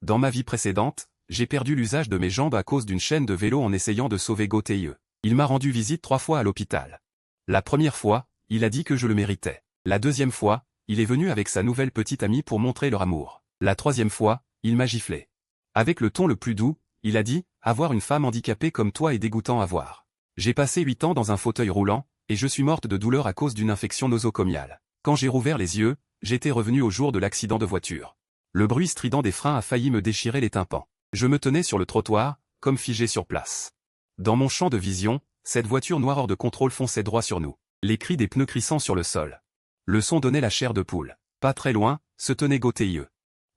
Dans ma vie précédente, j'ai perdu l'usage de mes jambes à cause d'une chaîne de vélo en essayant de sauver Goteye. Il m'a rendu visite 3 fois à l'hôpital. La première fois, il a dit que je le méritais. La deuxième fois, il est venu avec sa nouvelle petite amie pour montrer leur amour. La troisième fois, il m'a giflé. Avec le ton le plus doux, il a dit « Avoir une femme handicapée comme toi est dégoûtant à voir. J'ai passé 8 ans dans un fauteuil roulant, et je suis morte de douleur à cause d'une infection nosocomiale. Quand j'ai rouvert les yeux, j'étais revenue au jour de l'accident de voiture. Le bruit strident des freins a failli me déchirer les tympans. Je me tenais sur le trottoir, comme figé sur place. Dans mon champ de vision, cette voiture noire hors de contrôle fonçait droit sur nous. Les cris des pneus crissant sur le sol. Le son donnait la chair de poule. Pas très loin, se tenait Goteye.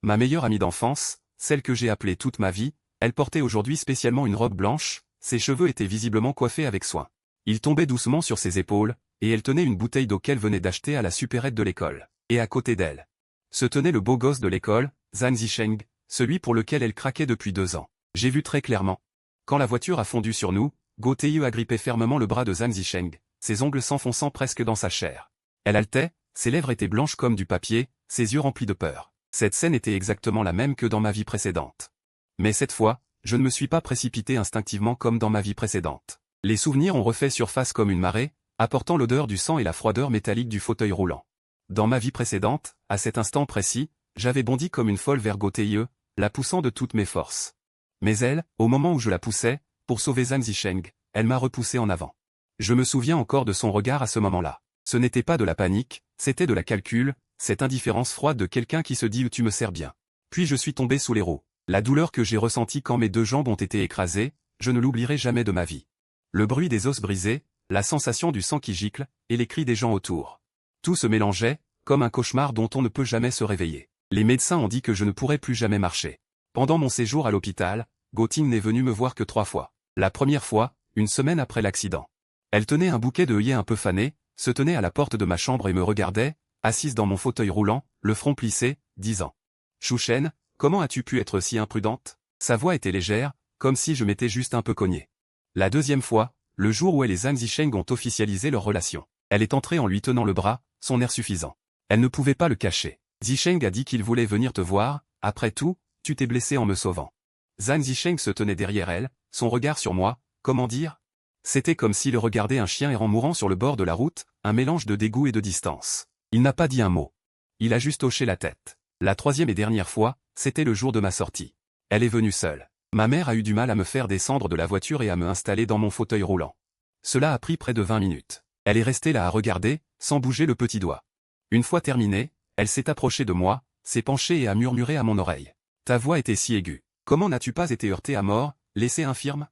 Ma meilleure amie d'enfance, celle que j'ai appelée toute ma vie, elle portait aujourd'hui spécialement une robe blanche, ses cheveux étaient visiblement coiffés avec soin. Ils tombaient doucement sur ses épaules, et elle tenait une bouteille d'eau qu'elle venait d'acheter à la supérette de l'école. Et à côté d'elle se tenait le beau gosse de l'école, Zhang Zisheng, celui pour lequel elle craquait depuis 2 ans. J'ai vu très clairement. Quand la voiture a fondu sur nous, Goteye agrippait fermement le bras de Zhang Zisheng, ses ongles s'enfonçant presque dans sa chair. Elle haletait, ses lèvres étaient blanches comme du papier, ses yeux remplis de peur. Cette scène était exactement la même que dans ma vie précédente. Mais cette fois, je ne me suis pas précipité instinctivement comme dans ma vie précédente. Les souvenirs ont refait surface comme une marée, apportant l'odeur du sang et la froideur métallique du fauteuil roulant. Dans ma vie précédente, à cet instant précis, j'avais bondi comme une folle vers Goteye, la poussant de toutes mes forces. Mais elle, au moment où je la poussais, pour sauver Zhang Zisheng, elle m'a repoussé en avant. Je me souviens encore de son regard à ce moment-là. Ce n'était pas de la panique, c'était de la calcul, cette indifférence froide de quelqu'un qui se dit « tu me sers bien ». Puis je suis tombé sous les roues. La douleur que j'ai ressentie quand mes 2 jambes ont été écrasées, je ne l'oublierai jamais de ma vie. Le bruit des os brisés, la sensation du sang qui gicle, et les cris des gens autour. Tout se mélangeait, comme un cauchemar dont on ne peut jamais se réveiller. Les médecins ont dit que je ne pourrais plus jamais marcher. Pendant mon séjour à l'hôpital, Goteye n'est venue me voir que 3 fois. La première fois, une semaine après l'accident. Elle tenait un bouquet de œillets un peu fanés, se tenait à la porte de ma chambre et me regardait, assise dans mon fauteuil roulant, le front plissé, disant « Chouchen, comment as-tu pu être si imprudente ?» Sa voix était légère, comme si je m'étais juste un peu cogné. La deuxième fois, le jour où elle et Zhang Zisheng ont officialisé leur relation. Elle est entrée en lui tenant le bras, son air suffisant. Elle ne pouvait pas le cacher. Zisheng a dit qu'il voulait venir te voir, après tout, tu t'es blessé en me sauvant. Zhang Zisheng se tenait derrière elle, son regard sur moi, comment dire? C'était comme s'il regardait un chien errant mourant sur le bord de la route, un mélange de dégoût et de distance. Il n'a pas dit un mot. Il a juste hoché la tête. La troisième et dernière fois, c'était le jour de ma sortie. Elle est venue seule. Ma mère a eu du mal à me faire descendre de la voiture et à me installer dans mon fauteuil roulant. Cela a pris près de 20 minutes. Elle est restée là à regarder, sans bouger le petit doigt. Une fois terminée, elle s'est approchée de moi, s'est penchée et a murmuré à mon oreille. Ta voix était si aiguë. Comment n'as-tu pas été heurté à mort, laissé infirme?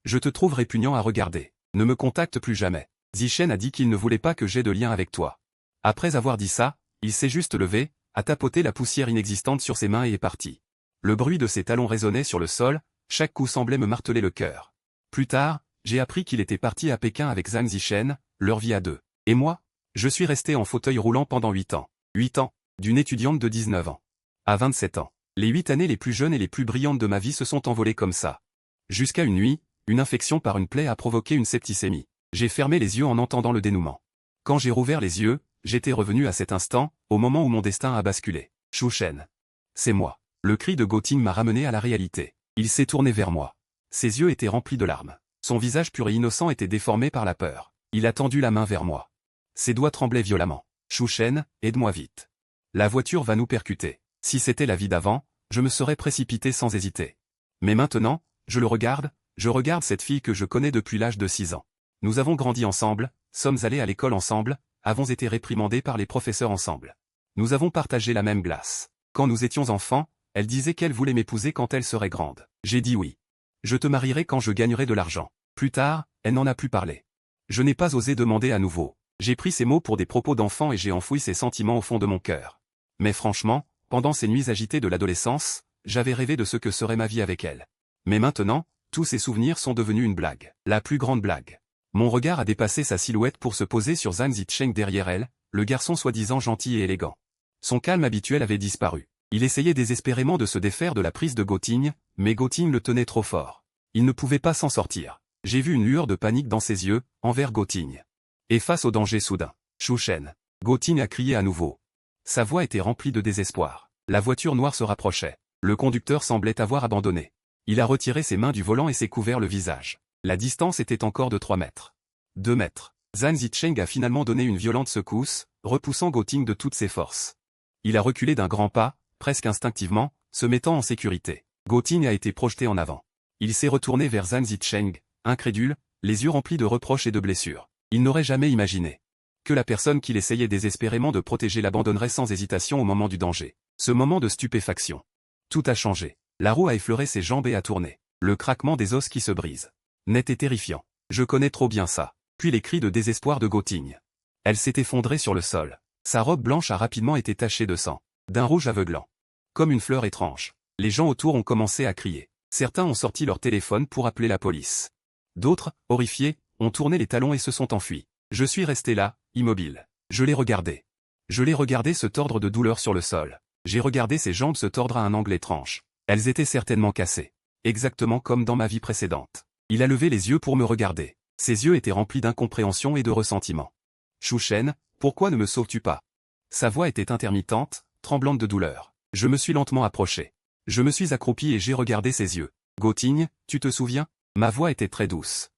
Je te trouve répugnant à regarder. Ne me contacte plus jamais. Zisheng a dit qu'il ne voulait pas que j'aie de lien avec toi. Après avoir dit ça, il s'est juste levé, a tapoté la poussière inexistante sur ses mains et est parti. Le bruit de ses talons résonnait sur le sol, chaque coup semblait me marteler le cœur. Plus tard, j'ai appris qu'il était parti à Pékin avec Zhang Zisheng, leur vie à 2. Et moi? Je suis resté en fauteuil roulant pendant 8 ans. 8 ans, d'une étudiante de 19 ans. À 27 ans. Les 8 années les plus jeunes et les plus brillantes de ma vie se sont envolées comme ça. Jusqu'à une nuit, une infection par une plaie a provoqué une septicémie. J'ai fermé les yeux en entendant le dénouement. Quand j'ai rouvert les yeux, j'étais revenu à cet instant, au moment où mon destin a basculé. Chouchen. C'est moi. Le cri de Goteye m'a ramené à la réalité. Il s'est tourné vers moi. Ses yeux étaient remplis de larmes. Son visage pur et innocent était déformé par la peur. Il a tendu la main vers moi. Ses doigts tremblaient violemment. Chouchen, aide-moi vite. La voiture va nous percuter. Si c'était la vie d'avant, je me serais précipité sans hésiter. Mais maintenant, je regarde cette fille que je connais depuis l'âge de 6 ans. Nous avons grandi ensemble, sommes allés à l'école ensemble, avons été réprimandés par les professeurs ensemble. Nous avons partagé la même glace. Quand nous étions enfants, elle disait qu'elle voulait m'épouser quand elle serait grande. J'ai dit oui. Je te marierai quand je gagnerai de l'argent. Plus tard, elle n'en a plus parlé. Je n'ai pas osé demander à nouveau. J'ai pris ces mots pour des propos d'enfant et j'ai enfoui ces sentiments au fond de mon cœur. Mais franchement, pendant ces nuits agitées de l'adolescence, j'avais rêvé de ce que serait ma vie avec elle. Mais maintenant, tous ces souvenirs sont devenus une blague. La plus grande blague. Mon regard a dépassé sa silhouette pour se poser sur Zhang Zisheng derrière elle, le garçon soi-disant gentil et élégant. Son calme habituel avait disparu. Il essayait désespérément de se défaire de la prise de Goteye, mais Goteye le tenait trop fort. Il ne pouvait pas s'en sortir. J'ai vu une lueur de panique dans ses yeux, envers Goteye. Et face au danger soudain, Chouchen. Goteye a crié à nouveau. Sa voix était remplie de désespoir. La voiture noire se rapprochait. Le conducteur semblait avoir abandonné. Il a retiré ses mains du volant et s'est couvert le visage. La distance était encore de 3 mètres. 2 mètres. Zhang Zicheng a finalement donné une violente secousse, repoussant Goting de toutes ses forces. Il a reculé d'un grand pas, presque instinctivement, se mettant en sécurité. Goting a été projeté en avant. Il s'est retourné vers Zhang Zicheng, incrédule, les yeux remplis de reproches et de blessures. Il n'aurait jamais imaginé que la personne qu'il essayait désespérément de protéger l'abandonnerait sans hésitation au moment du danger. Ce moment de stupéfaction. Tout a changé. La roue a effleuré ses jambes et a tourné. Le craquement des os qui se brisent. Net et terrifiant. Je connais trop bien ça. Puis les cris de désespoir de Goting. Elle s'est effondrée sur le sol. Sa robe blanche a rapidement été tachée de sang. D'un rouge aveuglant. Comme une fleur étrange. Les gens autour ont commencé à crier. Certains ont sorti leur téléphone pour appeler la police. D'autres, horrifiés, ont tourné les talons et se sont enfuis. Je suis resté là, immobile. Je l'ai regardé. Je l'ai regardé se tordre de douleur sur le sol. J'ai regardé ses jambes se tordre à un angle étrange. Elles étaient certainement cassées. Exactement comme dans ma vie précédente. Il a levé les yeux pour me regarder. Ses yeux étaient remplis d'incompréhension et de ressentiment. Shu Shen, pourquoi ne me sauves-tu pas? Sa voix était intermittente, tremblante de douleur. Je me suis lentement approché. Je me suis accroupi et j'ai regardé ses yeux. Goting, tu te souviens? Ma voix était très douce.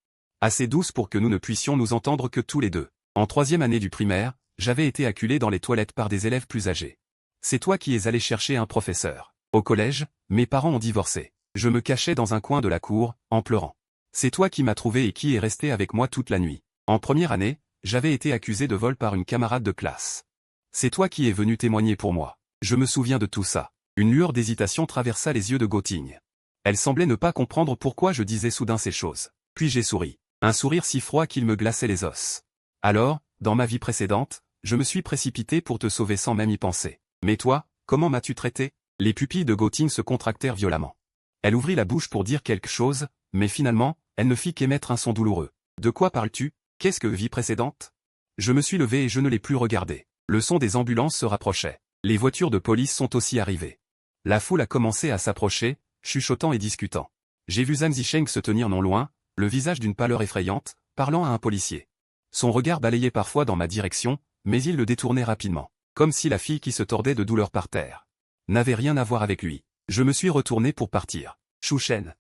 Assez douce pour que nous ne puissions nous entendre que tous les deux. En 3e année du primaire, j'avais été acculé dans les toilettes par des élèves plus âgés. C'est toi qui es allé chercher un professeur. Au collège, mes parents ont divorcé. Je me cachais dans un coin de la cour, en pleurant. C'est toi qui m'as trouvé et qui est resté avec moi toute la nuit. En 1re année, j'avais été accusé de vol par une camarade de classe. C'est toi qui es venu témoigner pour moi. Je me souviens de tout ça. Une lueur d'hésitation traversa les yeux de Goting. Elle semblait ne pas comprendre pourquoi je disais soudain ces choses. Puis j'ai souri. Un sourire si froid qu'il me glaçait les os. Alors, dans ma vie précédente, je me suis précipité pour te sauver sans même y penser. Mais toi, comment m'as-tu traité? Les pupilles de Goting se contractèrent violemment. Elle ouvrit la bouche pour dire quelque chose, mais finalement, elle ne fit qu'émettre un son douloureux. De quoi parles-tu? Qu'est-ce que vie précédente? Je me suis levé et je ne l'ai plus regardé. Le son des ambulances se rapprochait. Les voitures de police sont aussi arrivées. La foule a commencé à s'approcher, chuchotant et discutant. J'ai vu Zhang Zicheng se tenir non loin, le visage d'une pâleur effrayante, parlant à un policier. Son regard balayait parfois dans ma direction, mais il le détournait rapidement, comme si la fille qui se tordait de douleur par terre n'avait rien à voir avec lui. Je me suis retourné pour partir. Shu Shen.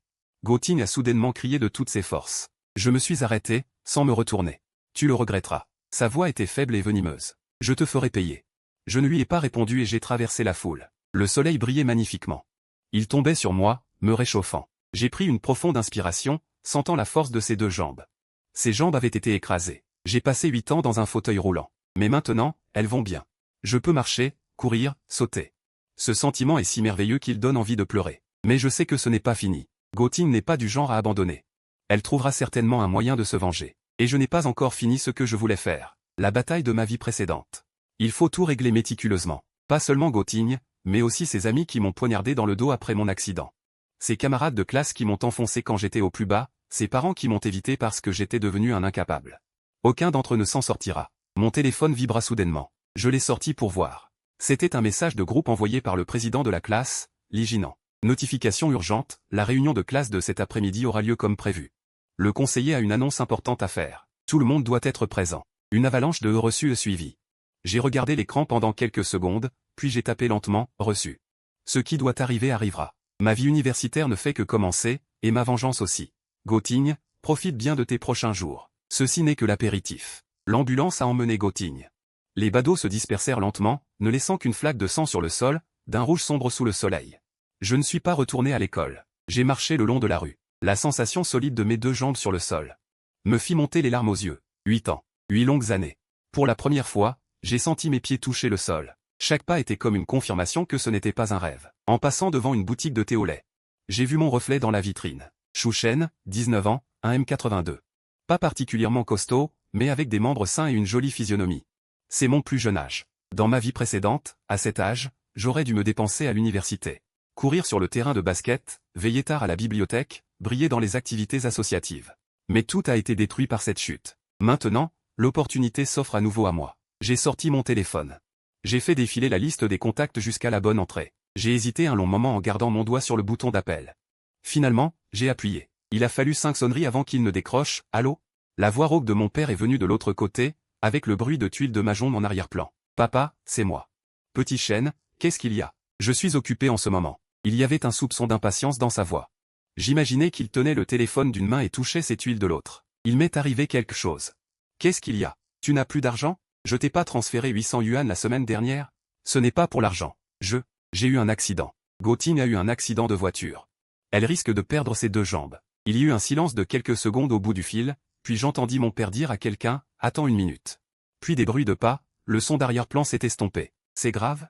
Goting a soudainement crié de toutes ses forces. Je me suis arrêté, sans me retourner. Tu le regretteras. Sa voix était faible et venimeuse. Je te ferai payer. Je ne lui ai pas répondu et j'ai traversé la foule. Le soleil brillait magnifiquement. Il tombait sur moi, me réchauffant. J'ai pris une profonde inspiration, sentant la force de ses 2 jambes. Ses jambes avaient été écrasées. J'ai passé 8 ans dans un fauteuil roulant. Mais maintenant, elles vont bien. Je peux marcher, courir, sauter. Ce sentiment est si merveilleux qu'il donne envie de pleurer. Mais je sais que ce n'est pas fini. Goting n'est pas du genre à abandonner. Elle trouvera certainement un moyen de se venger. Et je n'ai pas encore fini ce que je voulais faire. La bataille de ma vie précédente. Il faut tout régler méticuleusement. Pas seulement Goting, mais aussi ses amis qui m'ont poignardé dans le dos après mon accident. Ses camarades de classe qui m'ont enfoncé quand j'étais au plus bas, ses parents qui m'ont évité parce que j'étais devenu un incapable. Aucun d'entre eux ne s'en sortira. Mon téléphone vibra soudainement. Je l'ai sorti pour voir. C'était un message de groupe envoyé par le président de la classe, Li Jinan. Notification urgente, la réunion de classe de cet après-midi aura lieu comme prévu. Le conseiller a une annonce importante à faire. Tout le monde doit être présent. Une avalanche de reçus suivit. J'ai regardé l'écran pendant quelques secondes, puis j'ai tapé lentement « Reçu ». Ce qui doit arriver arrivera. Ma vie universitaire ne fait que commencer, et ma vengeance aussi. Goting, profite bien de tes prochains jours. Ceci n'est que l'apéritif. L'ambulance a emmené Goting. Les badauds se dispersèrent lentement, ne laissant qu'une flaque de sang sur le sol, d'un rouge sombre sous le soleil. Je ne suis pas retourné à l'école. J'ai marché le long de la rue. La sensation solide de mes 2 jambes sur le sol me fit monter les larmes aux yeux. 8 ans. 8 longues années. Pour la première fois, j'ai senti mes pieds toucher le sol. Chaque pas était comme une confirmation que ce n'était pas un rêve. En passant devant une boutique de thé au lait, j'ai vu mon reflet dans la vitrine. Shu Shen, 19 ans, 1m82. Pas particulièrement costaud, mais avec des membres sains et une jolie physionomie. C'est mon plus jeune âge. Dans ma vie précédente, à cet âge, j'aurais dû me dépenser à l'université. Courir sur le terrain de basket, veiller tard à la bibliothèque, briller dans les activités associatives. Mais tout a été détruit par cette chute. Maintenant, l'opportunité s'offre à nouveau à moi. J'ai sorti mon téléphone. J'ai fait défiler la liste des contacts jusqu'à la bonne entrée. J'ai hésité un long moment en gardant mon doigt sur le bouton d'appel. Finalement, j'ai appuyé. Il a fallu 5 sonneries avant qu'il ne décroche. Allô? La voix rauque de mon père est venue de l'autre côté, avec le bruit de tuiles de mahjong en arrière-plan. Papa, c'est moi. Petit Shen, qu'est-ce qu'il y a? Je suis occupé en ce moment. Il y avait un soupçon d'impatience dans sa voix. J'imaginais qu'il tenait le téléphone d'une main et touchait ses tuiles de l'autre. Il m'est arrivé quelque chose. Qu'est-ce qu'il y a? Tu n'as plus d'argent? Je t'ai pas transféré 800 yuan la semaine dernière? Ce n'est pas pour l'argent. J'ai eu un accident. Goting a eu un accident de voiture. Elle risque de perdre ses deux jambes. Il y eut un silence de quelques secondes au bout du fil, puis j'entendis mon père dire à quelqu'un, « Attends une minute ». Puis des bruits de pas, le son d'arrière-plan s'est estompé. « C'est grave?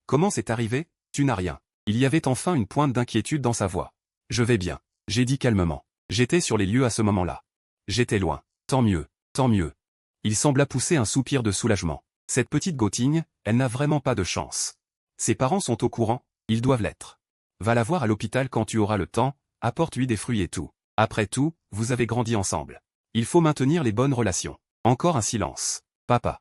Comment c'est arrivé? Tu n'as rien ». Il y avait enfin une pointe d'inquiétude dans sa voix. « Je vais bien », j'ai dit calmement. J'étais sur les lieux à ce moment-là. J'étais loin. Tant mieux, tant mieux. Il sembla pousser un soupir de soulagement. Cette petite Goting, elle n'a vraiment pas de chance. Ses parents sont au courant, ils doivent l'être. Va la voir à l'hôpital quand tu auras le temps, apporte-lui des fruits et tout. Après tout, vous avez grandi ensemble. Il faut maintenir les bonnes relations. Encore un silence. Papa.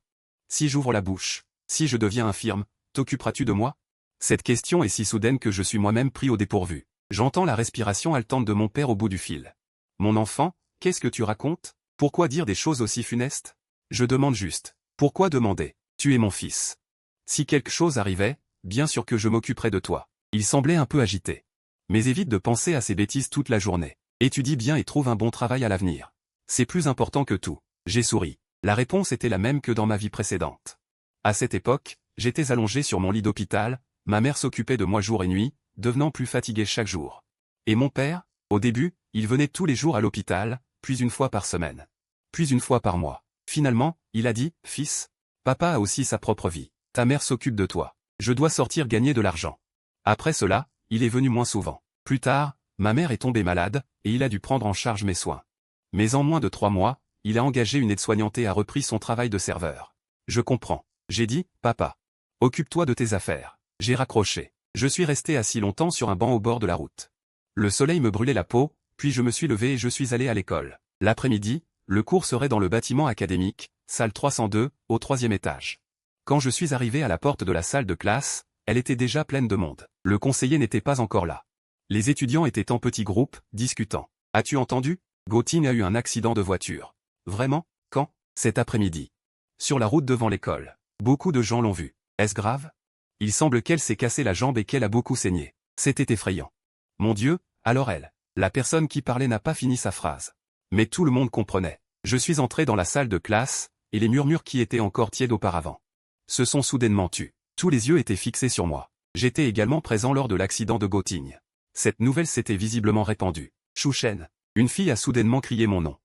Si j'ouvre la bouche, si je deviens infirme, t'occuperas-tu de moi? Cette question est si soudaine que je suis moi-même pris au dépourvu. J'entends la respiration haletante de mon père au bout du fil. Mon enfant, qu'est-ce que tu racontes? Pourquoi dire des choses aussi funestes? Je demande juste. Pourquoi demander? Tu es mon fils. Si quelque chose arrivait, bien sûr que je m'occuperais de toi. Il semblait un peu agité. Mais évite de penser à ces bêtises toute la journée. Étudie bien et trouve un bon travail à l'avenir. C'est plus important que tout. J'ai souri. La réponse était la même que dans ma vie précédente. À cette époque, j'étais allongé sur mon lit d'hôpital, ma mère s'occupait de moi jour et nuit, devenant plus fatigué chaque jour. Et mon père, au début, il venait tous les jours à l'hôpital, puis une fois par semaine. Puis une fois par mois. Finalement, il a dit, « Fils, papa a aussi sa propre vie. Ta mère s'occupe de toi. Je dois sortir gagner de l'argent. » Après cela, il est venu moins souvent. Plus tard, ma mère est tombée malade, et il a dû prendre en charge mes soins. Mais en moins de 3 mois, il a engagé une aide-soignante et a repris son travail de serveur. Je comprends. J'ai dit, papa. Occupe-toi de tes affaires. J'ai raccroché. Je suis resté assis longtemps sur un banc au bord de la route. Le soleil me brûlait la peau, puis je me suis levé et je suis allé à l'école. L'après-midi, le cours serait dans le bâtiment académique, salle 302, au 3e étage. Quand je suis arrivé à la porte de la salle de classe, elle était déjà pleine de monde. Le conseiller n'était pas encore là. Les étudiants étaient en petits groupes, discutant. « As-tu entendu? Goting a eu un accident de voiture. » « Vraiment? Quand? » Cet après-midi. Sur la route devant l'école. Beaucoup de gens l'ont vu. Est-ce grave? Il semble qu'elle s'est cassé la jambe et qu'elle a beaucoup saigné. C'était effrayant. Mon Dieu, alors elle. La personne qui parlait n'a pas fini sa phrase. Mais tout le monde comprenait. Je suis entré dans la salle de classe, et les murmures qui étaient encore tièdes auparavant se sont soudainement tus. Tous les yeux étaient fixés sur moi. J'étais également présent lors de l'accident de Goting. Cette nouvelle s'était visiblement répandue. Shu Shen. Une fille a soudainement crié mon nom.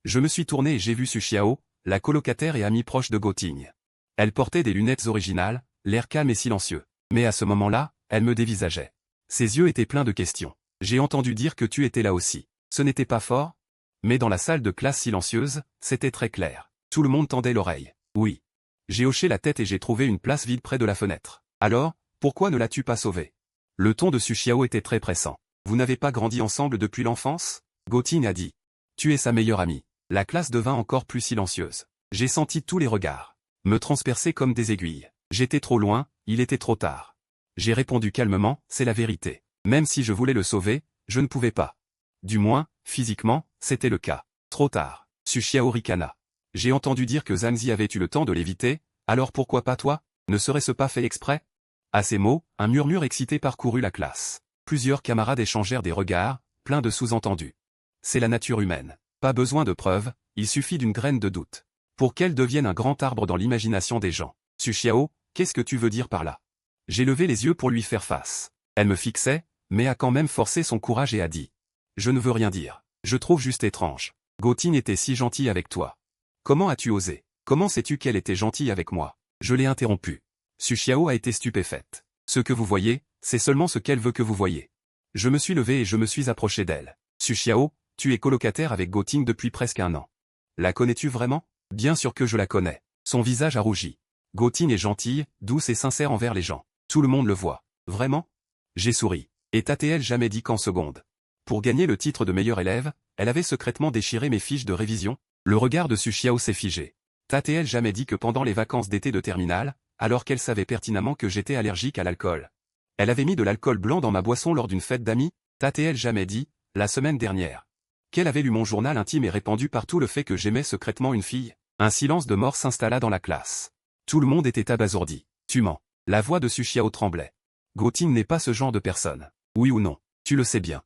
Je me suis tourné et j'ai vu Su Xiao, la colocataire et amie proche de Goting. Elle portait des lunettes originales, l'air calme et silencieux. Mais à ce moment-là, elle me dévisageait. Ses yeux étaient pleins de questions. J'ai entendu dire que tu étais là aussi. Ce n'était pas fort? Mais dans la salle de classe silencieuse, c'était très clair. Tout le monde tendait l'oreille. Oui. J'ai hoché la tête et j'ai trouvé une place vide près de la fenêtre. Alors, pourquoi ne l'as-tu pas sauvée? Le ton de Su Xiao était très pressant. Vous n'avez pas grandi ensemble depuis l'enfance? Goting a dit. Tu es sa meilleure amie. La classe devint encore plus silencieuse. J'ai senti tous les regards me transpercer comme des aiguilles. J'étais trop loin, il était trop tard. J'ai répondu calmement, c'est la vérité. Même si je voulais le sauver, je ne pouvais pas. Du moins, physiquement, c'était le cas. Trop tard. Su Xiao ricana. J'ai entendu dire que Zhang Zi avait eu le temps de l'éviter, alors pourquoi pas toi? Ne serait-ce pas fait exprès? À ces mots, un murmure excité parcourut la classe. Plusieurs camarades échangèrent des regards, pleins de sous-entendus. C'est la nature humaine. Pas besoin de preuves, il suffit d'une graine de doute. Pour qu'elle devienne un grand arbre dans l'imagination des gens. Su Xiao, qu'est-ce que tu veux dire par là? J'ai levé les yeux pour lui faire face. Elle me fixait, mais a quand même forcé son courage et a dit. Je ne veux rien dire. Je trouve juste étrange. Goting était si gentille avec toi. Comment as-tu osé? Comment sais-tu qu'elle était gentille avec moi? Je l'ai interrompue. Su Xiao a été stupéfaite. Ce que vous voyez, c'est seulement ce qu'elle veut que vous voyez. Je me suis levé et je me suis approché d'elle. Su Xiao, tu es colocataire avec Goting depuis presque 1 an. La connais-tu vraiment? Bien sûr que je la connais. Son visage a rougi. Goting est gentille, douce et sincère envers les gens. Tout le monde le voit. Vraiment? J'ai souri. Et t'as-t-elle jamais dit qu'en seconde? Pour gagner le titre de meilleur élève, elle avait secrètement déchiré mes fiches de révision? Le regard de Su Xiao s'est figé. T'as-t-elle jamais dit que pendant les vacances d'été de terminale, alors qu'elle savait pertinemment que j'étais allergique à l'alcool, elle avait mis de l'alcool blanc dans ma boisson lors d'une fête d'amis? T'as-t-elle jamais dit, la semaine dernière, qu'elle avait lu mon journal intime et répandu partout le fait que j'aimais secrètement une fille? Un silence de mort s'installa dans la classe. Tout le monde était abasourdi. Tu mens. La voix de Su Xiao tremblait. Goting n'est pas ce genre de personne. Oui ou non? Tu le sais bien.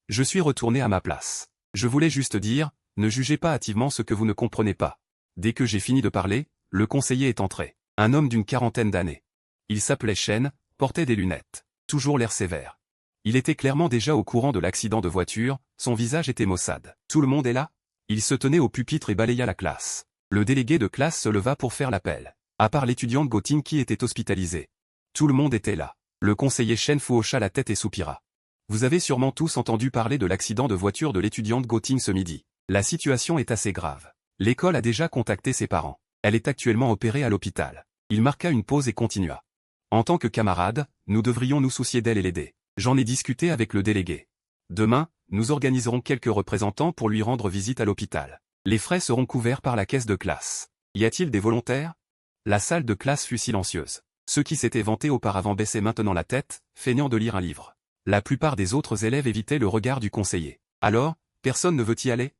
Je suis retourné à ma place. Je voulais juste dire, ne jugez pas hâtivement ce que vous ne comprenez pas. Dès que j'ai fini de parler, le conseiller est entré. Un homme d'une quarantaine d'années. Il s'appelait Shen, portait des lunettes. Toujours l'air sévère. Il était clairement déjà au courant de l'accident de voiture, son visage était maussade. Tout le monde est là? Il se tenait au pupitre et balaya la classe. Le délégué de classe se leva pour faire l'appel. À part l'étudiante Goting qui était hospitalisée. Tout le monde était là. Le conseiller Shen hocha la tête et soupira. Vous avez sûrement tous entendu parler de l'accident de voiture de l'étudiante Goting ce midi. La situation est assez grave. L'école a déjà contacté ses parents. Elle est actuellement opérée à l'hôpital. Il marqua une pause et continua. En tant que camarade, nous devrions nous soucier d'elle et l'aider. J'en ai discuté avec le délégué. Demain, nous organiserons quelques représentants pour lui rendre visite à l'hôpital. Les frais seront couverts par la caisse de classe. Y a-t-il des volontaires? La salle de classe fut silencieuse. Ceux qui s'étaient vantés auparavant baissaient maintenant la tête, feignant de lire un livre. La plupart des autres élèves évitaient le regard du conseiller. Alors, personne ne veut y aller?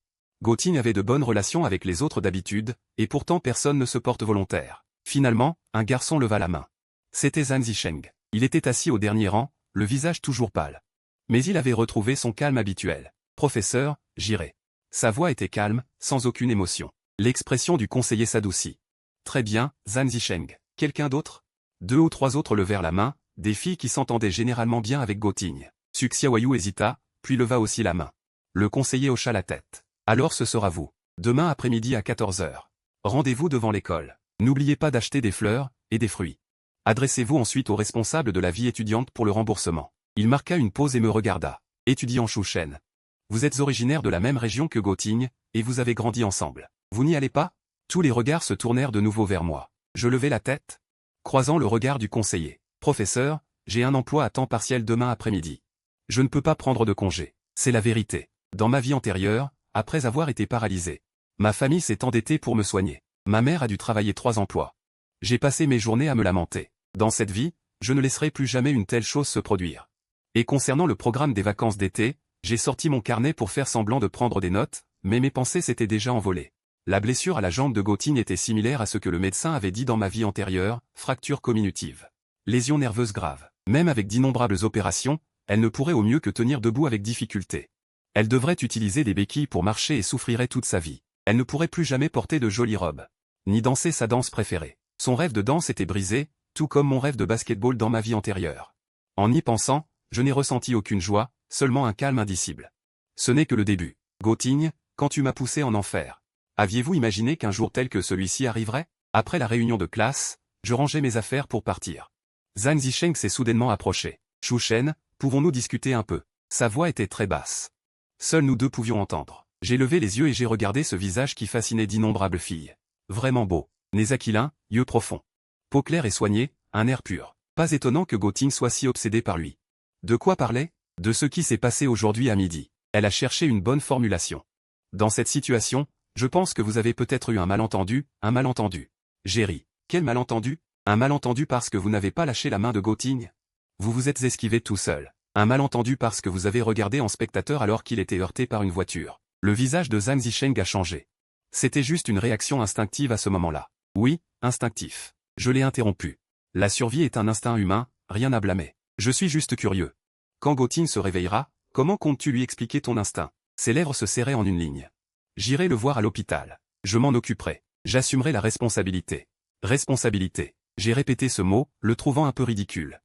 Goting avait de bonnes relations avec les autres d'habitude, et pourtant personne ne se porte volontaire. Finalement, un garçon leva la main. C'était Zhang Zisheng. Il était assis au dernier rang, le visage toujours pâle. Mais il avait retrouvé son calme habituel. « Professeur, j'irai. » Sa voix était calme, sans aucune émotion. L'expression du conseiller s'adoucit. « Très bien, Zhang Zisheng. Quelqu'un d'autre » 2 ou 3 autres levèrent la main, des filles qui s'entendaient généralement bien avec Goting. Su Xiaoyu hésita, puis leva aussi la main. Le conseiller hocha la tête. « Alors ce sera vous. Demain après-midi à 14 h. Rendez-vous devant l'école. N'oubliez pas d'acheter des fleurs et des fruits. Adressez-vous ensuite au responsable de la vie étudiante pour le remboursement. » Il marqua une pause et me regarda. « Étudiant Shu Shen. Vous êtes originaire de la même région que Goting, et vous avez grandi ensemble. Vous n'y allez pas ?» Tous les regards se tournèrent de nouveau vers moi. Je levai la tête, croisant le regard du conseiller. « Professeur, j'ai un emploi à temps partiel demain après-midi. Je ne peux pas prendre de congé. C'est la vérité. Dans ma vie antérieure, après avoir été paralysé, ma famille s'est endettée pour me soigner. Ma mère a dû travailler 3 emplois. J'ai passé mes journées à me lamenter. Dans cette vie, je ne laisserai plus jamais une telle chose se produire. Et concernant le programme des vacances d'été, j'ai sorti mon carnet pour faire semblant de prendre des notes, mais mes pensées s'étaient déjà envolées. La blessure à la jambe de Goting était similaire à ce que le médecin avait dit dans ma vie antérieure, fracture comminutive. Lésion nerveuse grave. Même avec d'innombrables opérations, elle ne pourrait au mieux que tenir debout avec difficulté. Elle devrait utiliser des béquilles pour marcher et souffrirait toute sa vie. Elle ne pourrait plus jamais porter de jolies robes, ni danser sa danse préférée. Son rêve de danse était brisé, tout comme mon rêve de basketball dans ma vie antérieure. En y pensant, je n'ai ressenti aucune joie, seulement un calme indicible. Ce n'est que le début. Goting, quand tu m'as poussé en enfer. Aviez-vous imaginé qu'un jour tel que celui-ci arriverait? Après la réunion de classe, je rangeais mes affaires pour partir. Zhang Zisheng s'est soudainement approché. « Shu Shen, pouvons-nous discuter un peu ?» Sa voix était très basse. Seuls nous deux pouvions entendre. J'ai levé les yeux et j'ai regardé ce visage qui fascinait d'innombrables filles. Vraiment beau. Nez aquilins, yeux profonds. Peau claire et soignée, un air pur. Pas étonnant que Goting soit si obsédé par lui. De quoi parler? De ce qui s'est passé aujourd'hui à midi. Elle a cherché une bonne formulation. Dans cette situation, je pense que vous avez peut-être eu un malentendu, J'ai ri. Quel malentendu? Un malentendu parce que vous n'avez pas lâché la main de Goting? Vous vous êtes esquivé tout seul. Un malentendu parce que vous avez regardé en spectateur alors qu'il était heurté par une voiture. Le visage de Zhang Zisheng a changé. C'était juste une réaction instinctive à ce moment-là. Oui, instinctif. Je l'ai interrompu. La survie est un instinct humain, rien à blâmer. Je suis juste curieux. Quand Goting se réveillera, comment comptes-tu lui expliquer ton instinct? Ses lèvres se serraient en une ligne. J'irai le voir à l'hôpital. Je m'en occuperai. J'assumerai la responsabilité. Responsabilité. J'ai répété ce mot, le trouvant un peu ridicule.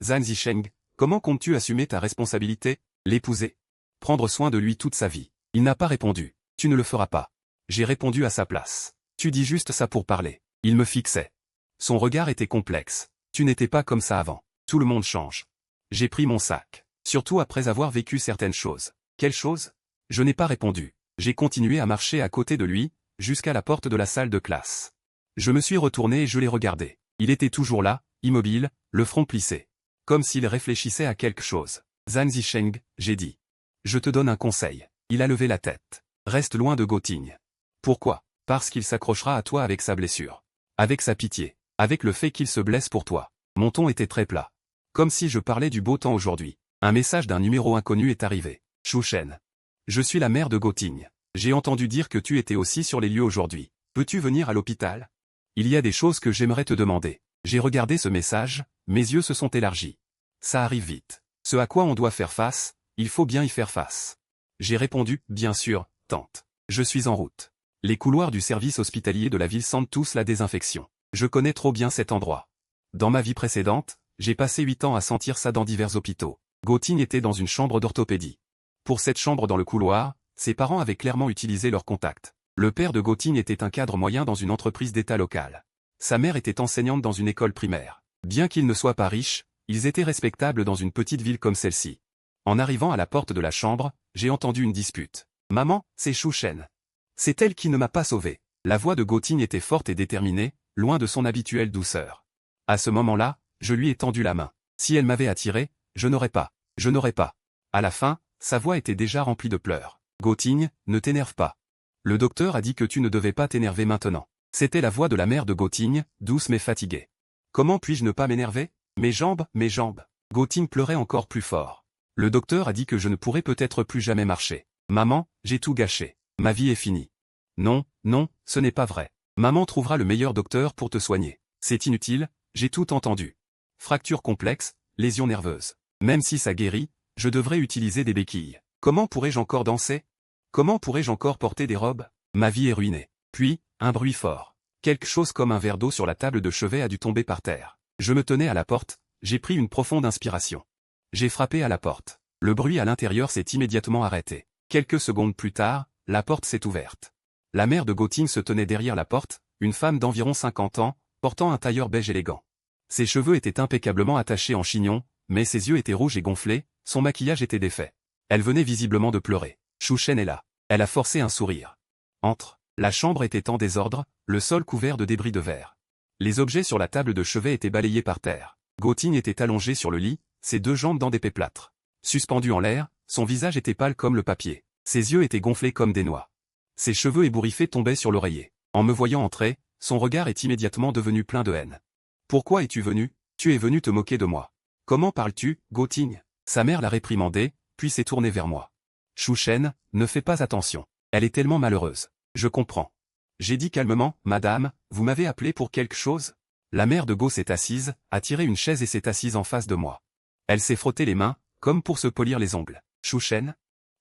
Zhang Zisheng, comment comptes-tu assumer ta responsabilité? L'épouser? Prendre soin de lui toute sa vie? Il n'a pas répondu. Tu ne le feras pas. J'ai répondu à sa place. Tu dis juste ça pour parler. Il me fixait. Son regard était complexe. Tu n'étais pas comme ça avant. Tout le monde change. J'ai pris mon sac. Surtout après avoir vécu certaines choses. Quelles choses? Je n'ai pas répondu. J'ai continué à marcher à côté de lui, jusqu'à la porte de la salle de classe. Je me suis retourné et je l'ai regardé. Il était toujours là, immobile, le front plissé. Comme s'il réfléchissait à quelque chose. Zhang Zisheng, j'ai dit. Je te donne un conseil. Il a levé la tête. Reste loin de Goting. Pourquoi? Parce qu'il s'accrochera à toi avec sa blessure. Avec sa pitié. Avec le fait qu'il se blesse pour toi. Mon ton était très plat. Comme si je parlais du beau temps aujourd'hui. Un message d'un numéro inconnu est arrivé. Shu Shen. Je suis la mère de Goting. J'ai entendu dire que tu étais aussi sur les lieux aujourd'hui. Peux-tu venir à l'hôpital? Il y a des choses que j'aimerais te demander. J'ai regardé ce message, mes yeux se sont élargis. Ça arrive vite. Ce à quoi on doit faire face, il faut bien y faire face. J'ai répondu, bien sûr, tante. Je suis en route. Les couloirs du service hospitalier de la ville sentent tous la désinfection. Je connais trop bien cet endroit. Dans ma vie précédente, j'ai passé 8 ans à sentir ça dans divers hôpitaux. Gauthigne était dans une chambre d'orthopédie. Pour cette chambre dans le couloir, ses parents avaient clairement utilisé leur contact. Le père de Gauthigne était un cadre moyen dans une entreprise d'État locale. Sa mère était enseignante dans une école primaire. Bien qu'ils ne soient pas riches, ils étaient respectables dans une petite ville comme celle-ci. En arrivant à la porte de la chambre, j'ai entendu une dispute. « Maman, c'est Chouchen. C'est elle qui ne m'a pas sauvé. » La voix de Gauthigne était forte et déterminée, loin de son habituelle douceur. À ce moment-là, je lui ai tendu la main. Si elle m'avait attiré, je n'aurais pas. À la fin, sa voix était déjà remplie de pleurs. « Gauthigne, ne t'énerve pas. Le docteur a dit que tu ne devais pas t'énerver maintenant. » C'était la voix de la mère de Gauthigne, douce mais fatiguée. Comment puis-je ne pas m'énerver? Mes jambes. Gauthigne pleurait encore plus fort. Le docteur a dit que je ne pourrais peut-être plus jamais marcher. Maman, j'ai tout gâché. Ma vie est finie. Non, ce n'est pas vrai. Maman trouvera le meilleur docteur pour te soigner. C'est inutile, j'ai tout entendu. Fracture complexe, lésion nerveuse. Même si ça guérit, je devrais utiliser des béquilles. Comment pourrais-je encore danser? Comment pourrais-je encore porter des robes? Ma vie est ruinée. Puis, un bruit fort. Quelque chose comme un verre d'eau sur la table de chevet a dû tomber par terre. Je me tenais à la porte, j'ai pris une profonde inspiration. J'ai frappé à la porte. Le bruit à l'intérieur s'est immédiatement arrêté. Quelques secondes plus tard, la porte s'est ouverte. La mère de Gauthigne se tenait derrière la porte, une femme d'environ 50 ans, portant un tailleur beige élégant. Ses cheveux étaient impeccablement attachés en chignon, mais ses yeux étaient rouges et gonflés, son maquillage était défait. Elle venait visiblement de pleurer. Chouchen est là. Elle a forcé un sourire. Entre. La chambre était en désordre, le sol couvert de débris de verre. Les objets sur la table de chevet étaient balayés par terre. Gauthigne était allongée sur le lit, ses deux jambes dans des péplâtres. Suspendu en l'air, son visage était pâle comme le papier. Ses yeux étaient gonflés comme des noix. Ses cheveux ébouriffés tombaient sur l'oreiller. En me voyant entrer, son regard est immédiatement devenu plein de haine. « Pourquoi es-tu venu? Tu es venu te moquer de moi. Comment parles-tu, Gauthigne ?» Sa mère l'a réprimandée, puis s'est tournée vers moi. « Chouchen, ne fais pas attention. Elle est tellement malheureuse. Je comprends. » J'ai dit calmement, « Madame, vous m'avez appelé pour quelque chose ?» La mère de Go s'est assise, a tiré une chaise et s'est assise en face de moi. Elle s'est frottée les mains, comme pour se polir les ongles. « Chouchen?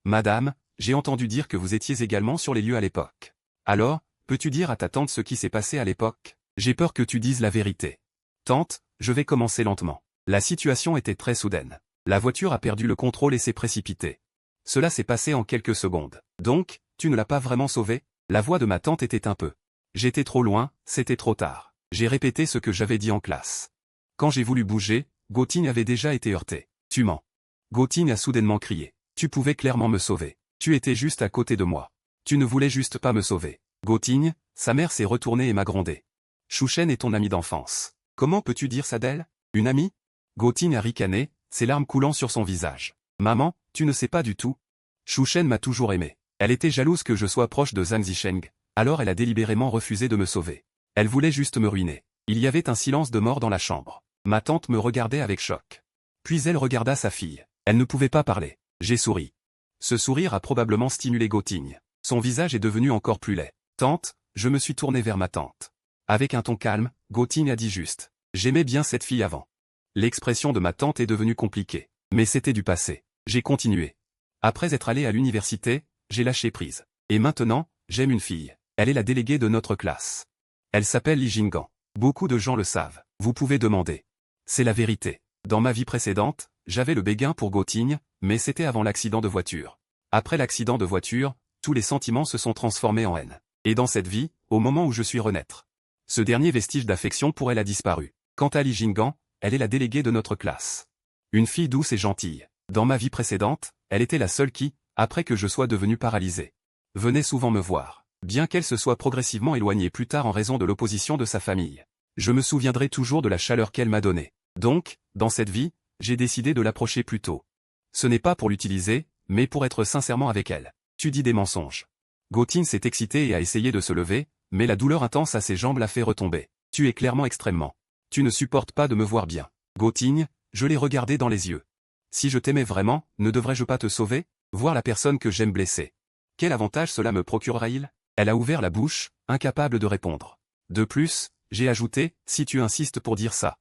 Madame, j'ai entendu dire que vous étiez également sur les lieux à l'époque. Alors, peux-tu dire à ta tante ce qui s'est passé à l'époque? J'ai peur que tu dises la vérité. » Tante, je vais commencer lentement. La situation était très soudaine. La voiture a perdu le contrôle et s'est précipitée. Cela s'est passé en quelques secondes. Donc, tu ne l'as pas vraiment sauvé? La voix de ma tante était un peu. J'étais trop loin, c'était trop tard. J'ai répété ce que j'avais dit en classe. Quand j'ai voulu bouger, Gauthigne avait déjà été heurtée. Tu mens. Gauthigne a soudainement crié. Tu pouvais clairement me sauver. Tu étais juste à côté de moi. Tu ne voulais juste pas me sauver. Gauthigne, sa mère s'est retournée et m'a grondé. Chouchen est ton amie d'enfance. Comment peux-tu dire ça d'elle? Une amie? Gauthigne a ricané, ses larmes coulant sur son visage. Maman, tu ne sais pas du tout. Chouchen m'a toujours aimé. Elle était jalouse que je sois proche de Zhang Zisheng, alors elle a délibérément refusé de me sauver. Elle voulait juste me ruiner. Il y avait un silence de mort dans la chambre. Ma tante me regardait avec choc. Puis elle regarda sa fille. Elle ne pouvait pas parler. J'ai souri. Ce sourire a probablement stimulé Gauthigne. Son visage est devenu encore plus laid. Tante, je me suis tourné vers ma tante. Avec un ton calme, Gauthigne a dit juste. J'aimais bien cette fille avant. L'expression de ma tante est devenue compliquée. Mais c'était du passé. J'ai continué. Après être allé à l'université, j'ai lâché prise. Et maintenant, j'aime une fille. Elle est la déléguée de notre classe. Elle s'appelle Li Jinggan. Beaucoup de gens le savent. Vous pouvez demander. C'est la vérité. Dans ma vie précédente, j'avais le béguin pour Gauthigne, mais c'était avant l'accident de voiture. Après l'accident de voiture, tous les sentiments se sont transformés en haine. Et dans cette vie, au moment où je suis renaître, ce dernier vestige d'affection pour elle a disparu. Quant à Li Jinggan, elle est la déléguée de notre classe. Une fille douce et gentille. Dans ma vie précédente, elle était la seule qui, après que je sois devenu paralysé, venait souvent me voir. Bien qu'elle se soit progressivement éloignée plus tard en raison de l'opposition de sa famille. Je me souviendrai toujours de la chaleur qu'elle m'a donnée. Donc, dans cette vie, j'ai décidé de l'approcher plus tôt. Ce n'est pas pour l'utiliser, mais pour être sincèrement avec elle. Tu dis des mensonges. Gauthigne s'est excitée et a essayé de se lever, mais la douleur intense à ses jambes l'a fait retomber. Tu es clairement extrêmement. Tu ne supportes pas de me voir bien. Gauthigne, je l'ai regardé dans les yeux. Si je t'aimais vraiment, ne devrais-je pas te sauver? Voir la personne que j'aime blessée. Quel avantage cela me procurera-il? Elle a ouvert la bouche, incapable de répondre. De plus, j'ai ajouté, si tu insistes pour dire ça.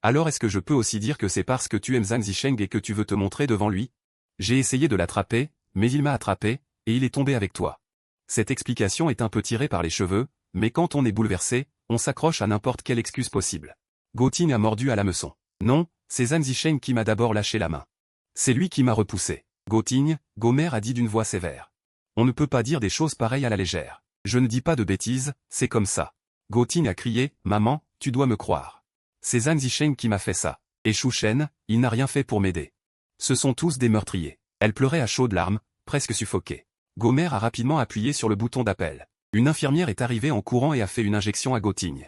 Alors est-ce que je peux aussi dire que c'est parce que tu aimes Zhang Zicheng et que tu veux te montrer devant lui? J'ai essayé de l'attraper, mais il m'a attrapé, et il est tombé avec toi. Cette explication est un peu tirée par les cheveux, mais quand on est bouleversé, on s'accroche à n'importe quelle excuse possible. Goting a mordu à l'hameçon. Non, c'est Zhang Zicheng qui m'a d'abord lâché la main. C'est lui qui m'a repoussé. Goting, Gomer a dit d'une voix sévère. On ne peut pas dire des choses pareilles à la légère. Je ne dis pas de bêtises, c'est comme ça. Goting a crié, maman, tu dois me croire. C'est Zhang Zicheng qui m'a fait ça. Et Shu Shen, il n'a rien fait pour m'aider. Ce sont tous des meurtriers. Elle pleurait à chaudes larmes, presque suffoquée. Gomer a rapidement appuyé sur le bouton d'appel. Une infirmière est arrivée en courant et a fait une injection à Goting.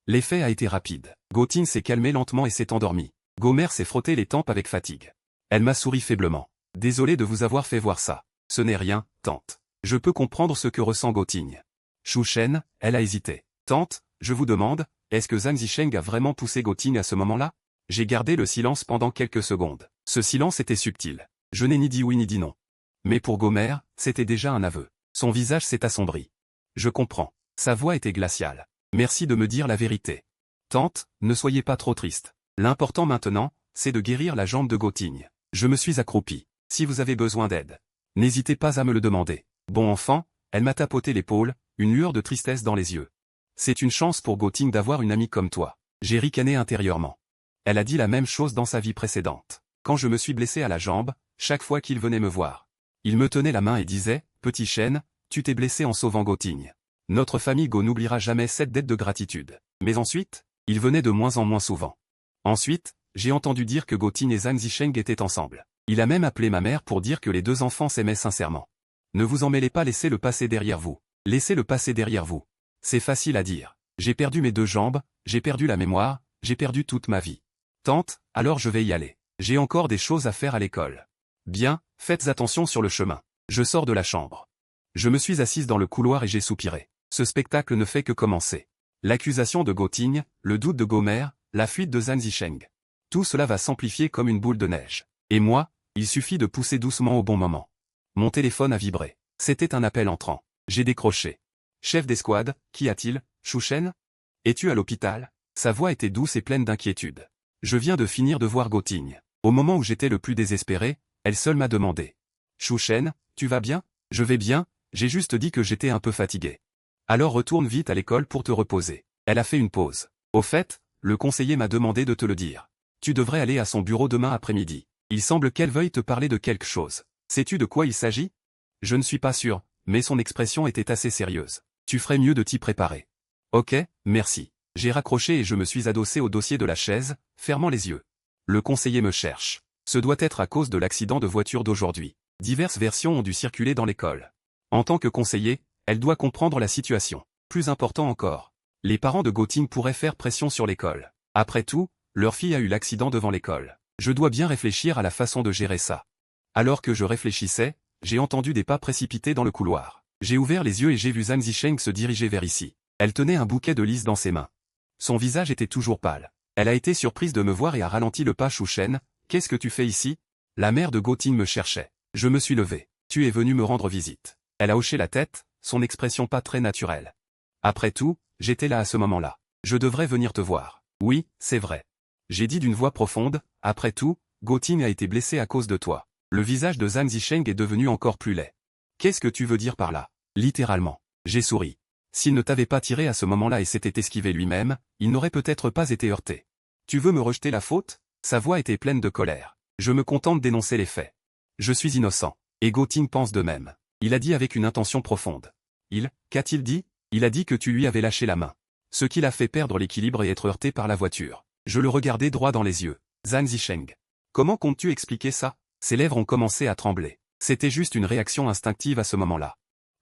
L'effet a été rapide. Goting s'est calmé lentement et s'est endormi. Gomer s'est frotté les tempes avec fatigue. Elle m'a souri faiblement. Désolé de vous avoir fait voir ça. Ce n'est rien, tante. Je peux comprendre ce que ressent Goting. Shu Shen, elle a hésité. Tante, je vous demande, est-ce que Zhang Zicheng a vraiment poussé Goting à ce moment-là? J'ai gardé le silence pendant quelques secondes. Ce silence était subtil. Je n'ai ni dit oui ni dit non. Mais pour Gomer, c'était déjà un aveu. Son visage s'est assombri. Je comprends. Sa voix était glaciale. Merci de me dire la vérité. Tante, ne soyez pas trop triste. L'important maintenant, c'est de guérir la jambe de Goting. Je me suis accroupi. Si vous avez besoin d'aide, n'hésitez pas à me le demander. Bon enfant, elle m'a tapoté l'épaule, une lueur de tristesse dans les yeux. C'est une chance pour Goting d'avoir une amie comme toi. J'ai ricané intérieurement. Elle a dit la même chose dans sa vie précédente. Quand je me suis blessé à la jambe, chaque fois qu'il venait me voir, il me tenait la main et disait, petit Shen, tu t'es blessé en sauvant Goting. Notre famille Go n'oubliera jamais cette dette de gratitude. Mais ensuite, il venait de moins en moins souvent. Ensuite, j'ai entendu dire que Goting et Zhang Zicheng étaient ensemble. Il a même appelé ma mère pour dire que les deux enfants s'aimaient sincèrement. Ne vous en mêlez pas, laissez le passé derrière vous. Laissez le passé derrière vous. C'est facile à dire. J'ai perdu mes deux jambes, j'ai perdu la mémoire, j'ai perdu toute ma vie. Tante, alors je vais y aller. J'ai encore des choses à faire à l'école. Bien, faites attention sur le chemin. Je sors de la chambre. Je me suis assise dans le couloir et j'ai soupiré. Ce spectacle ne fait que commencer. L'accusation de Goting, le doute de Gomer, la fuite de Zhang Zicheng. Tout cela va s'amplifier comme une boule de neige. Et moi, il suffit de pousser doucement au bon moment. Mon téléphone a vibré. C'était un appel entrant. J'ai décroché. Chef d'escouade, qu'y a-t-il, Shu Shen? Es-tu à l'hôpital? Sa voix était douce et pleine d'inquiétude. Je viens de finir de voir Goting. Au moment où j'étais le plus désespéré, elle seule m'a demandé. Shu Shen, tu vas bien? Je vais bien, j'ai juste dit que j'étais un peu fatigué. Alors retourne vite à l'école pour te reposer. Elle a fait une pause. Au fait, le conseiller m'a demandé de te le dire. Tu devrais aller à son bureau demain après-midi. Il semble qu'elle veuille te parler de quelque chose. Sais-tu de quoi il s'agit? Je ne suis pas sûr, mais son expression était assez sérieuse. Tu ferais mieux de t'y préparer. Ok, merci. J'ai raccroché et je me suis adossé au dossier de la chaise, fermant les yeux. Le conseiller me cherche. Ce doit être à cause de l'accident de voiture d'aujourd'hui. Diverses versions ont dû circuler dans l'école. En tant que conseiller, elle doit comprendre la situation. Plus important encore, les parents de Goting pourraient faire pression sur l'école. Après tout, leur fille a eu l'accident devant l'école. Je dois bien réfléchir à la façon de gérer ça. Alors que je réfléchissais, j'ai entendu des pas précipités dans le couloir. J'ai ouvert les yeux et j'ai vu Zhang Zicheng se diriger vers ici. Elle tenait un bouquet de lys dans ses mains. Son visage était toujours pâle. Elle a été surprise de me voir et a ralenti le pas. Shu Shen, qu'est-ce que tu fais ici? La mère de Goting me cherchait. Je me suis levé. Tu es venu me rendre visite. Elle a hoché la tête, son expression pas très naturelle. Après tout, j'étais là à ce moment-là. Je devrais venir te voir. Oui, c'est vrai. J'ai dit d'une voix profonde, après tout, Goting a été blessé à cause de toi. Le visage de Zhang Zicheng est devenu encore plus laid. Qu'est-ce que tu veux dire par là? Littéralement. J'ai souri. S'il ne t'avait pas tiré à ce moment-là et s'était esquivé lui-même, il n'aurait peut-être pas été heurté. Tu veux me rejeter la faute? Sa voix était pleine de colère. Je me contente d'énoncer les faits. Je suis innocent. Et Goting pense de même. Il a dit avec une intention profonde. Qu'a-t-il dit? Il a dit que tu lui avais lâché la main. Ce qui l'a fait perdre l'équilibre et être heurté par la voiture. Je le regardais droit dans les yeux. Zhang Zicheng. Comment comptes-tu expliquer ça? Ses lèvres ont commencé à trembler. C'était juste une réaction instinctive à ce moment-là.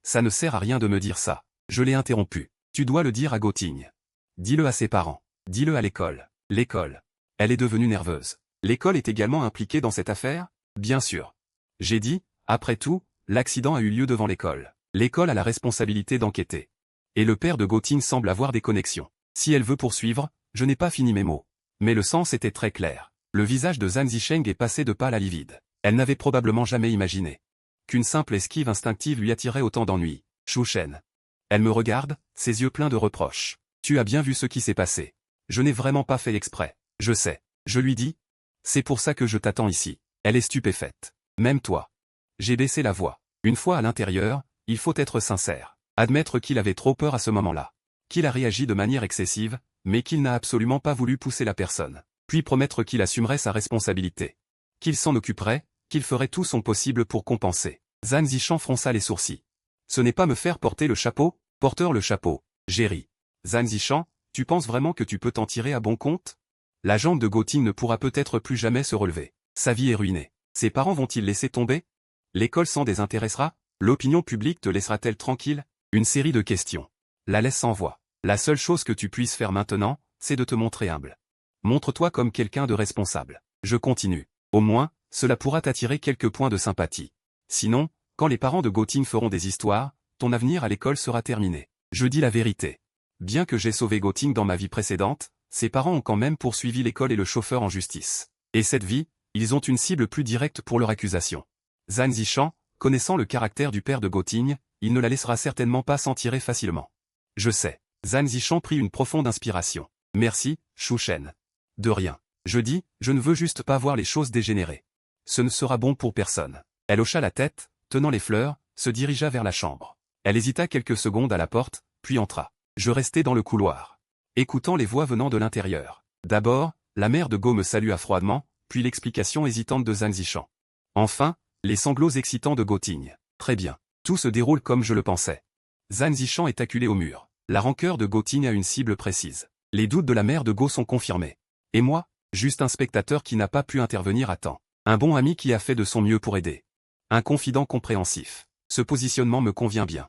Ça ne sert à rien de me dire ça. Je l'ai interrompu. Tu dois le dire à Goting. Dis-le à ses parents. Dis-le à l'école. L'école. Elle est devenue nerveuse. L'école est également impliquée dans cette affaire? Bien sûr. J'ai dit, après tout, l'accident a eu lieu devant l'école. L'école a la responsabilité d'enquêter. Et le père de Goting semble avoir des connexions. Si elle veut poursuivre, je n'ai pas fini mes mots. Mais le sens était très clair. Le visage de Zhang Zicheng est passé de pâle à livide. Elle n'avait probablement jamais imaginé qu'une simple esquive instinctive lui attirait autant d'ennuis. Shu Shen. Elle me regarde, ses yeux pleins de reproches. Tu as bien vu ce qui s'est passé. Je n'ai vraiment pas fait exprès. Je sais. Je lui dis. C'est pour ça que je t'attends ici. Elle est stupéfaite. Même toi. J'ai baissé la voix. Une fois à l'intérieur, il faut être sincère. Admettre qu'il avait trop peur à ce moment-là. Qu'il a réagi de manière excessive, mais qu'il n'a absolument pas voulu pousser la personne. Puis promettre qu'il assumerait sa responsabilité. Qu'il s'en occuperait, qu'il ferait tout son possible pour compenser. Zhang Zishan fronça les sourcils. Ce n'est pas me faire porter le chapeau, porteur le chapeau. J'ai ri. Zhang Zishan, tu penses vraiment que tu peux t'en tirer à bon compte? La jambe de Goting ne pourra peut-être plus jamais se relever. Sa vie est ruinée. Ses parents vont-ils laisser tomber? L'école s'en désintéressera? L'opinion publique te laissera-t-elle tranquille? Une série de questions. La laisse sans voix. La seule chose que tu puisses faire maintenant, c'est de te montrer humble. Montre-toi comme quelqu'un de responsable. Je continue. Au moins, cela pourra t'attirer quelques points de sympathie. Sinon, quand les parents de Goting feront des histoires, ton avenir à l'école sera terminé. Je dis la vérité. Bien que j'ai sauvé Goting dans ma vie précédente, ses parents ont quand même poursuivi l'école et le chauffeur en justice. Et cette vie, ils ont une cible plus directe pour leur accusation. Zhang Zishan, connaissant le caractère du père de Goting, il ne la laissera certainement pas s'en tirer facilement. Je sais. Zhang Zishan prit une profonde inspiration. Merci, Shu Shen. De rien. Je dis, je ne veux juste pas voir les choses dégénérer. Ce ne sera bon pour personne. Elle hocha la tête, tenant les fleurs, se dirigea vers la chambre. Elle hésita quelques secondes à la porte, puis entra. Je restai dans le couloir, écoutant les voix venant de l'intérieur. D'abord, la mère de Go me salua froidement, puis l'explication hésitante de Zhang Zishan. Enfin, les sanglots excitants de Goting. Très bien. Tout se déroule comme je le pensais. Zhang Zishan est acculé au mur. La rancœur de Goting a une cible précise. Les doutes de la mère de Go sont confirmés. Et moi, juste un spectateur qui n'a pas pu intervenir à temps. Un bon ami qui a fait de son mieux pour aider. Un confident compréhensif. Ce positionnement me convient bien.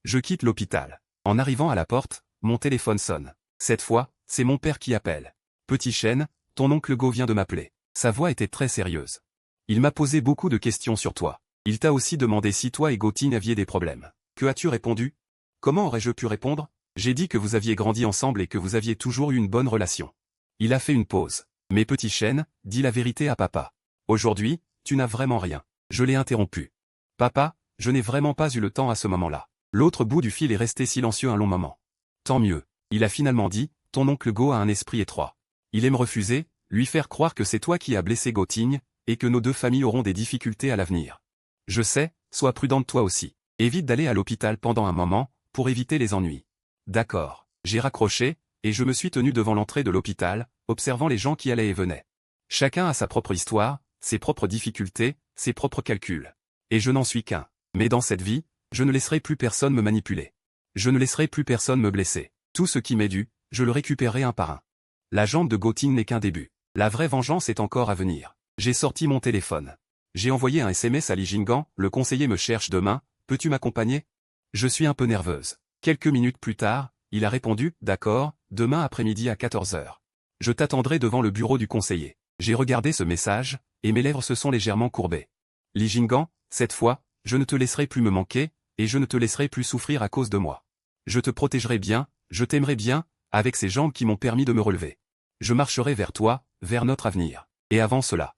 Je quitte l'hôpital. En arrivant à la porte, mon téléphone sonne. Cette fois, c'est mon père qui appelle. Petit Shen, ton oncle Go vient de m'appeler. Sa voix était très sérieuse. Il m'a posé beaucoup de questions sur toi. Il t'a aussi demandé si toi et Goting aviez des problèmes. Que as-tu répondu? Comment aurais-je pu répondre? J'ai dit que vous aviez grandi ensemble et que vous aviez toujours eu une bonne relation. Il a fait une pause. Mais petit Shen, dis la vérité à papa. Aujourd'hui, tu n'as vraiment rien. Je l'ai interrompu. Papa, je n'ai vraiment pas eu le temps à ce moment-là. L'autre bout du fil est resté silencieux un long moment. Tant mieux. Il a finalement dit, ton oncle Go a un esprit étroit. Il aime refuser, lui faire croire que c'est toi qui as blessé Goting, et que nos deux familles auront des difficultés à l'avenir. Je sais, sois prudente toi aussi. Évite d'aller à l'hôpital pendant un moment, pour éviter les ennuis. D'accord. J'ai raccroché, et je me suis tenu devant l'entrée de l'hôpital, observant les gens qui allaient et venaient. Chacun a sa propre histoire, ses propres difficultés, ses propres calculs. Et je n'en suis qu'un. Mais dans cette vie, je ne laisserai plus personne me manipuler. Je ne laisserai plus personne me blesser. Tout ce qui m'est dû, je le récupérerai un par un. La jambe de Goting n'est qu'un début. La vraie vengeance est encore à venir. J'ai sorti mon téléphone. J'ai envoyé un SMS à Li Jinggan, le conseiller me cherche demain, peux-tu m'accompagner? Je suis un peu nerveuse. Quelques minutes plus tard, il a répondu, d'accord, demain après-midi à 14 h. Je t'attendrai devant le bureau du conseiller. J'ai regardé ce message, et mes lèvres se sont légèrement courbées. Li Jinggan, cette fois, je ne te laisserai plus me manquer, et je ne te laisserai plus souffrir à cause de moi. Je te protégerai bien, je t'aimerai bien, avec ces jambes qui m'ont permis de me relever. Je marcherai vers toi, vers notre avenir. Et avant cela,